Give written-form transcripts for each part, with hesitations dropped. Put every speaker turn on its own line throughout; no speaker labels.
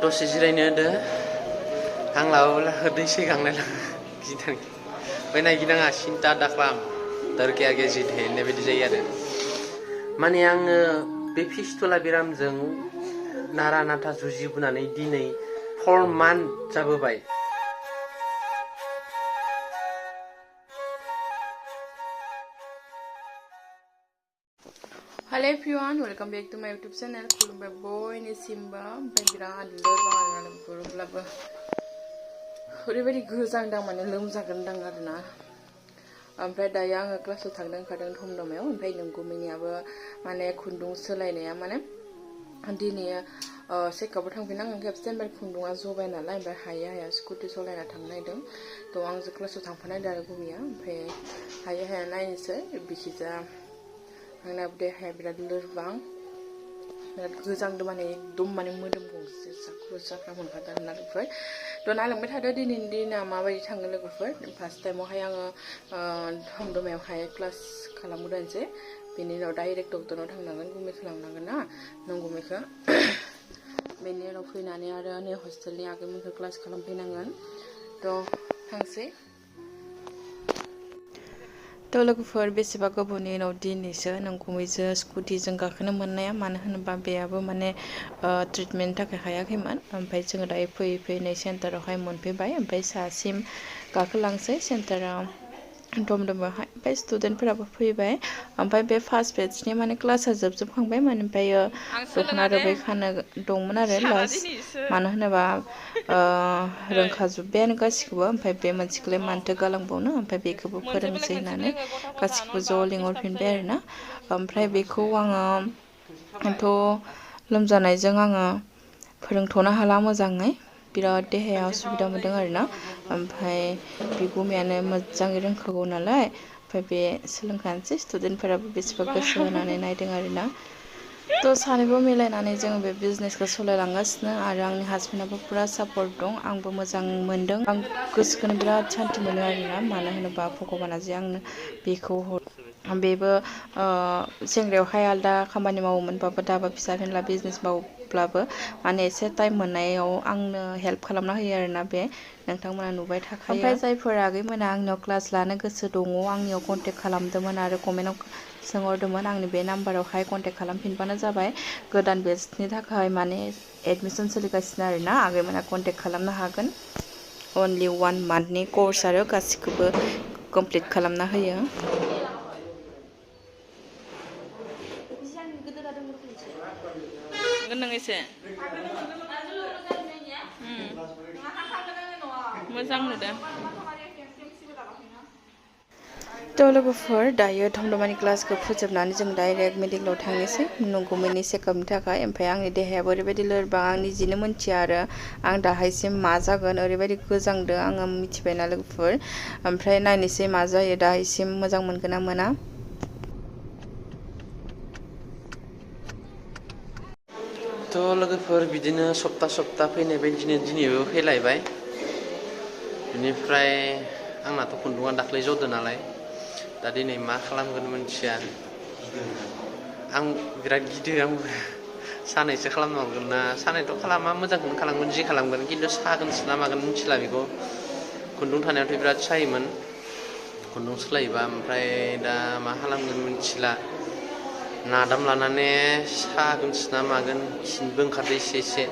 दसे जिरायनो होदो हां लाबाब्ला दैसै गांनाय गिनां ओमफ्राय नायगिनाङा सिन्था दाख्लाम दरके आगे जित है होननाय बायदि जायो आरो माने आङो बे फिस्टुला बेरामजों नारा नाथा जुजिबोनानै दिनै 4 मान्थ जाबोबाय।
Hello everyone, welcome back to my YouTube channel. Kulumba boy ni simba, biran lor bangan ओरैबायदि गोजांदों माने लोमजागोनदां आरोना ओमफ्राय दायो आङो क्लासाव थांदों ओंखारदों थमदमायाव ओमफ्राय नोंगुमैनियाबो माने खुन्दुं सोलायनाया माने दिनै चेकआपआव थांफिननांगोन खेबसे ओमफ्राय खुन्दुङा जबाय नालाय ओमफ्राय हाया स्कुटि सालायना थांनो नागिरदों थ' आंजों क्लासाव थांफानायदों आरो गुमैया ओमफ्राय हाया नायनोसै बिखिजा आंनाबो देहाया बिराद लोरबां बिराद गोजांदों माने एकदम माने मोदोम गंसे जाख्रुजाख्रा मोनखादों आरोना लोगोफोर थ' नायलांबाय थादो दिनैनि दिना माबायदि थाङो लोगोफोर फार्स्ट टाइमावहाय आङो थमदमायावहाय क्लास खालामग्रोनोसै बेनि उनाव डाइरेक्ट डक्टरनाव थांनांगोन गुमैखौ लांनांगोन ना नों गुमैखौ बेनि उनाव फैनानै आरो नै हस्टेलनि आगैमोनखौ क्लास खालामफैनांगोन थ' थांसै थ' लोगोफोर बेसेबा गोबावनि उनाव दिनैसो नोंगुमैजों स्कुटिजों गाखोनो मोननाया मानो होनोबा बेयाबो माने ट्रिटमेन्टनि थाखाय हायाखैमोन ओमफ्राय जोङो दायो फैयै फैयै नै सेन्टारावहाय मोनफैबाय ओमफ्राय सासिम गाखोलांसै सेन्टाराव थमदमायावहाय ओमफ्राय स्टुडेन्टफोराबो फैबाय ओमफ्राय बे फार्स्ट बेट्चनि माने क्लासा जोबजोबखांबाय माने ओमफ्रायो दख'ना रोबै खानो दंमोन आरो लास्ट मानो होनोबा रोंखाजोब्बायानो गासिखौबो ओमफ्राय बे मोनसेखौलाय मानोथो गालांबावनो ओमफ्राय बेखौबो फोरोंसै होननानै गासिखौबो ज' लिंहरफिनबाय आरोना ओमफ्राय बेखौ आङोथ' लोमजानायजों आङो फोरोंथ'नो हाला मोजाङै बिराद देहाया उसुबिदा मोनदों आरोना ओमफ्राय बिगुमायानो मोजाङै रोंखागौ नालाय ओमफ्राय बे सोलोंखानोसै स्टुडेन्टफोराबो बेसेबा गोसो होनानै नायदों आरोना थ' सानैबो मिलायनानै जोङो बे बिजनेसखौ सालायलांगासिनो आरो आंनि हासबेन्डआबो पुरा सापर्ट दं आंबो मोजां मोनदों आं गोसोखौनो बिराद सान्थि मोनो आरोना मानो होनोबा भगबाना जे आंनो बेखौ बेबो सेंग्रायावहाय आलदा खामानि मावोमोनबाबो दाबा फिसा फेनला बिजनेस मावब्लाबो माने एसे टाइम मोननायाव आंनो हेल्प खालामना होयो आरोना बे नोंथांमोना नुबाय थाखायो ओमफ्राय जायफोर आगैमोना आंनियाव क्लास लानो गोसो दङ आंनियाव कन्टेक्ट खालामदोंमोन आरो कमेन्टआव सोंहरदोंमोन आंनि बे नाम्बारावहाय कन्टेक्ट खालामफिनबानो जाबाय गोदान बेट्चनि थाखाय माने एडमिसन सोलिगासिनो आरोना आगैमोना कन्टेक्ट खालामनो हागोन अनलि 1 मान्थनि कर्स आरो गासिखौबो कमप्लिट खालामना होयो मोजां नुदों थ' लोगोफोर दायो थमदमानि क्लासखौ फोजोबनानै जों डाइरेक्ट मेडिकेलाव थांनोसै नंगुमैनि चेकआपनि थाखाय ओमफ्राय आंनि देहायाबो ओरैबायदि लोरबां आं निजेनो मोनथिया आरो आं दाहायसिम मा जागोन ओरैबायदि गोजांदों आङो मिथिबायना लोगोफोर ओमफ्राय नायनोसै मा जायो दाहायसिम मोजां मोनगोन ना मोना
थ' लोगोफोर बिदिनो सप्ता फैनाय बायदिनो दिनैबो फैलायबाय बेनिफ्राय आंनाथ' खुन्दुङा दाख्लै जदों नालाय दा दिनै मा खालामगोन मिथिया आं बिराद गिदों आंबो सानैसो खालामनांगोन ना सानैथ' खालामा मोजांखौनो खालामगोन जि खालामगोन खिन्थु सागोनसो ना मागोन मिथिला बेखौ खुन्दुं थानायावथ' बिराद सायोमोन खुन्दुं सोलायोबा ओमफ्राय दा मा खालामगोन मिथिला नादाम लानानै सागोनसो ना मागोन खिनोबो ओंखारदो एसे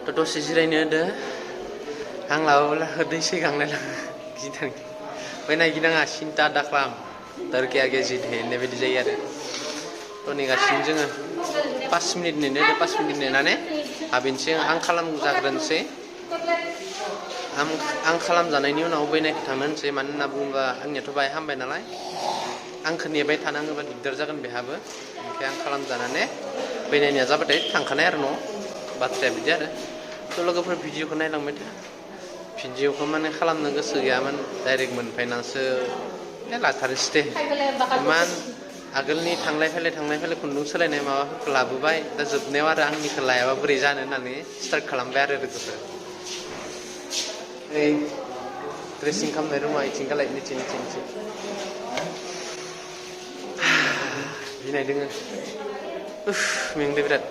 थ' दसे जिरायनो होदो हां लाबाब्ला दैसै गांनाय गिनां ओमफ्राय नायगिनाङा सिन्था दाख्लाम दरके आगे जित है होननाय बायदि जायो आरो थ' नेगासिनो जोङो 5 मिनिट नेनो 5 मिनिट नेनानै हाबहैनोसै आं खालामजाग्रोनोसै आं खालामजानायनि उनाव बैनायखौ थांनो होनसै मानो होनना बुङोबा आंनियाथ' बाहाय हामबाय नालाय आंखौ नेबाय थानाङोबा दिगदार जागोन बेहाबो ओमफ्राय आं खालामजानानै बैनायनिया जाबाथाय थांखानाय आरो न' बाथ्राया बिदि आरो थ' लोगोफोर भिडिअखौ नायलांबाय था भिडिअखौ माने खालामनो गोसो गैयामोन डाइरेक्ट मोनफैनासो लाथारनोसै दे इमान आगोलनि थांलाय फैलाय खुन्दुं सोलायनाय माबाफोरखौ लाबोबाय दा जोबनायाव आरो आंनिखौ लायाबा बोरै जानो होननानै स्टार्ट खालामबाय आरो लोगोफोर ओइ ड्रेसिं खालामनाय रुमा इथिं गालाय निथिं गिनाय दोङो मेंदो बिराद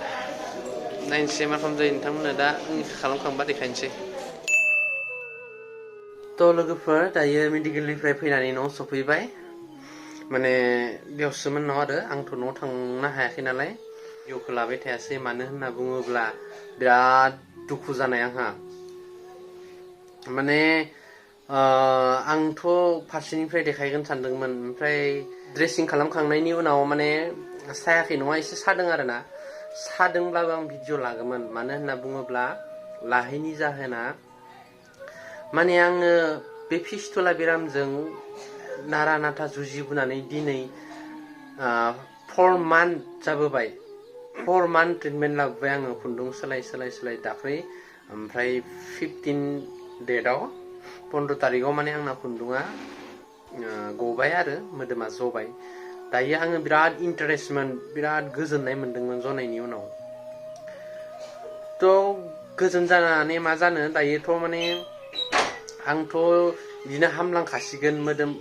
नायनोसै मा खालाम जायो नोंथांमोननो दा खालामखांबा देखायनोसै थ' लोगोफोर दायो मेडिकेलनिफ्राय फैनानै न'आव सफैबाय माने बेयावसोमोन न' आरो आंथ' न'आव थांनो हायाखै नालाय भिडिअखौ लाबाय थायासै मानो होनना बुङोब्ला बिराद दुखु जानाय आंहा माने आंथ' फारसेनिफ्राय देखायगोन सानदोंमोन ओमफ्राय ड्रेसिं खालामखांनायनि उनाव माने सायाखै नङा एसे सादों आरोना सादोंब्लाबो आं भिडिअ लागोमोन मानो होनना बुङोब्ला लाहैनि जाहोना माने आङो बे फिस्टुला बेरामजों नारा नाथा जुजिबोनानै दिनै 4 मान्थ जाबोबाय 4 मान्थ ट्रिटमेन्ट लाबोबाय आङो खुन्दुं सोलाय दाख्लै ओमफ्राय 15 डेटआव 15 तारिखआव माने आंना खुन्दुङा गबाय आरो मोदोमा जबाय दायो आङो बिराद इन्टारेस्टमोन बिराद गोजोननाय मोन्दोंमोन जनायनि उनाव थ' गोजोन जानानै मा जानो दायोथ' माने आंथ' बिदिनो हामलांखासिगोन मोदोम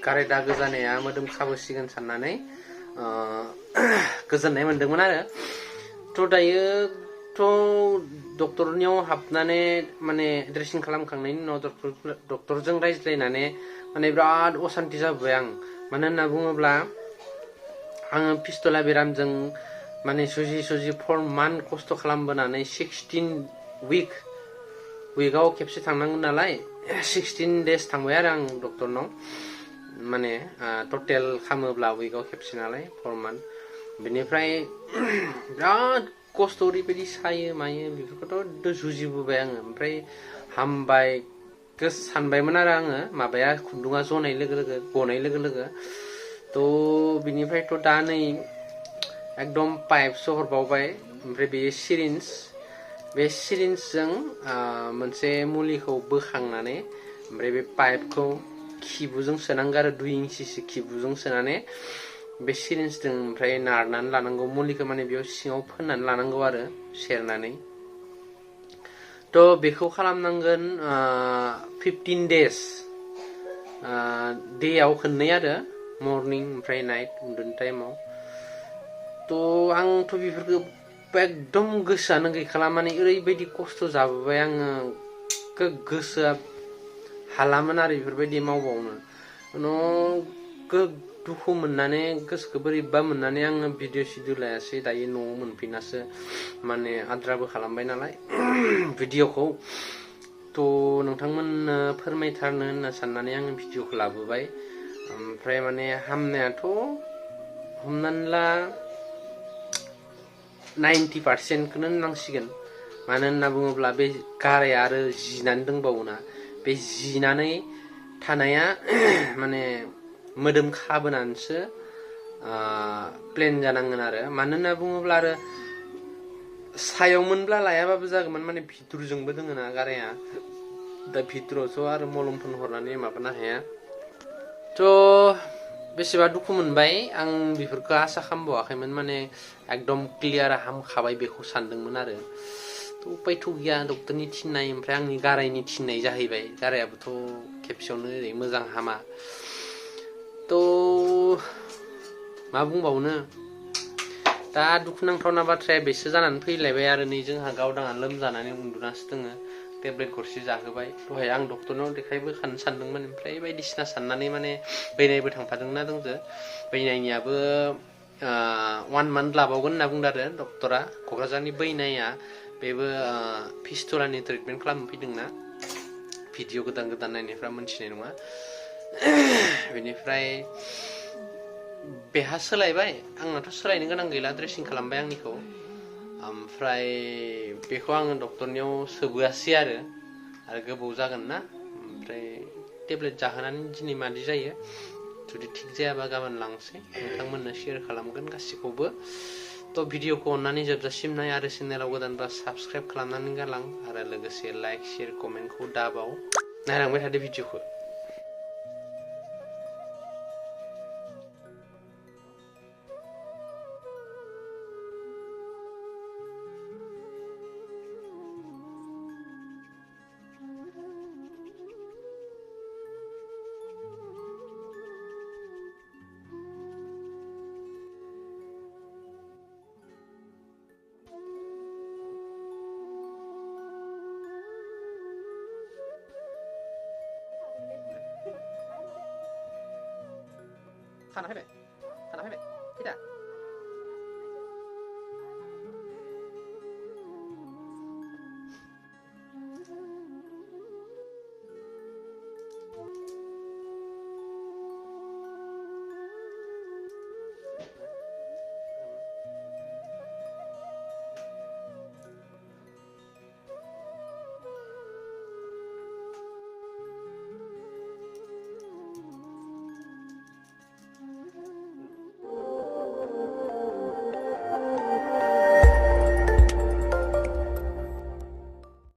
गाराय दागो जानाया मोदोम खाबोसिगोन साननानै गोजोननाय मोन्दोंमोन आरो थ' दायोथ' डक्टरनियाव हाबनानै माने ड्रेसिं खालामखांनायनि उनाव डक्टरजों रायज्लायनानै माने बिराद असान्ति जाबोबाय आं मानो होनना बुङोब्ला आङो फिस्टुला बेरामजों माने सुजि 4 मान्थ खस्थ' खालामबोनानै 16 उइकआव खेबसे थांनांगोन नालाय 16 डेज थांबाय आरो आं डक्टरनाव माने टटेल खालामोब्ला उइकआव खेबसे नालाय 4 मान्थ बेनिफ्राय बिराद खस्थ' ओरैबायदि सायो मायो बेफोरखौथ' जुजिबोबाय आङो ओमफ्राय हामबाय सानबायमोन आरो आङो माबाया खुन्दुङा जनाय लोगो लोगो गनाय लोगो लोगो थ' बिनिफ्रायथ' दा नै एकदम पाइपसो हरबावबाय ओमफ्राय बे सिरिन्सजों मोनसे मुलिखौ बोखांनानै ओमफ्राय बे पाइपखौ खिबुजों सोनांगौ आरो 2 इन्सिसो खिबुजों सोनानै बे सिरिन्सजों ओमफ्राय नारनानै लानांगौ मुलिखौ माने बेयाव सिङाव फोननानै लानांगौ आरो सेरनानै थ' बेखौ खालामनांगोन 15 डेज डेयाव खननै आरो मर्निं ओमफ्राय नाइट उन्दुनाय टाइमाव थ' आंथ' बेफोरखौ एकदम गोसोआनो गैखाला माने ओरैबायदि खस्थ' जाबोबाय आङो गोसोआ हालामोन आरो बेफोरबायदि मावबावनो उनाव दुखु मोननानै गोसोखौ बोरैबा मोननानै आङो भिडिअ लायासै दायो न'आव मोनफिनासो माने आद्राबो खालामबाय नालाय भिडिअखौ थ' नोंथांमोननो फोरमायथारनो होनना साननानै आङो भिडिअखौ लाबोबाय ओमफ्राय माने हामनायाथ' हमनानै ला 90%खौनो होननांसिगोन मानो होनना बुङोब्ला बे गाराया आरो जिनानै दंबावोना बे जिनानै थानाया माने मोदोम खाबोनानैसो प्लेन जानांगोन आरो मानो होनना बुङोब्ला आरो सायावमोनब्ला लायाबाबो जागौमोन माने भितुरजोंबो दोङो ना गाराया दा भितुरावसो आरो मलमफोर हरनानै माबानो हाया थ' बेसेबा दुखु मोनबाय आं बेफोरखौ आसा खालामबावाखैमोन माने एकदम क्लियार हामखाबाय बेखौ सानदोंमोन आरो थ' उपायथ' गैया डक्टरनि थिननाय ओमफ्राय आंनि गारायनि थिननाय जाहैबाय गारायाबोथ' खेबसेयावनो ओरै मोजां हामा थ' मा बुंबावनो दा दुखुनांथावना बाथ्राया बेसो जानानै फैलायबाय आरो नै जोंहा गावदाङा लोमजानानै उन्दुनासो दोङो टेब्लेट गरसे जाहोबाय दहाय आं डक्टरनाव देखायबोखानो सानदोंमोन ओमफ्राय बायदिसिना साननानै माने बैनायबो थांफादोंना दंजो बैनायनियाबो 1 मान्थ लाबावगोन होनना बुंदों आरो डक्टरा क'क्राझारनि बैनाया बेबो फिस्टुलानि ट्रिटमेन्ट खालामनो फैदोंना भिडिअ गोदान नायनायफ्रा मोनथिनाय नङा बेनिफ्राय बेहा सोलायबाय आंनाथ' सोलायनो गोनां गैला ड्रेसिं खालामबाय आंनिखौ ओमफ्राय बेखौ आङो डक्टरनियाव सोबोआसै आरो गोबाव जागोन ना ओमफ्राय टेब्लेट जाहोनानै दिनै मादि जायो जुदि थिग जायाबा गाबोन लांसै नोंथांमोननो शेयार खालामगोन गासिखौबो थ' भिडिअखौ अननानै जोबजासिम नाय आरो चेनेलाव गोदानबा साबस्क्राइब खालामनानै गालां आरो लोगोसे लाइक शेयार कमेन्टखौ दाबाव नायलांबाय थादो भिडिअखौ खाना फैबाय फैदा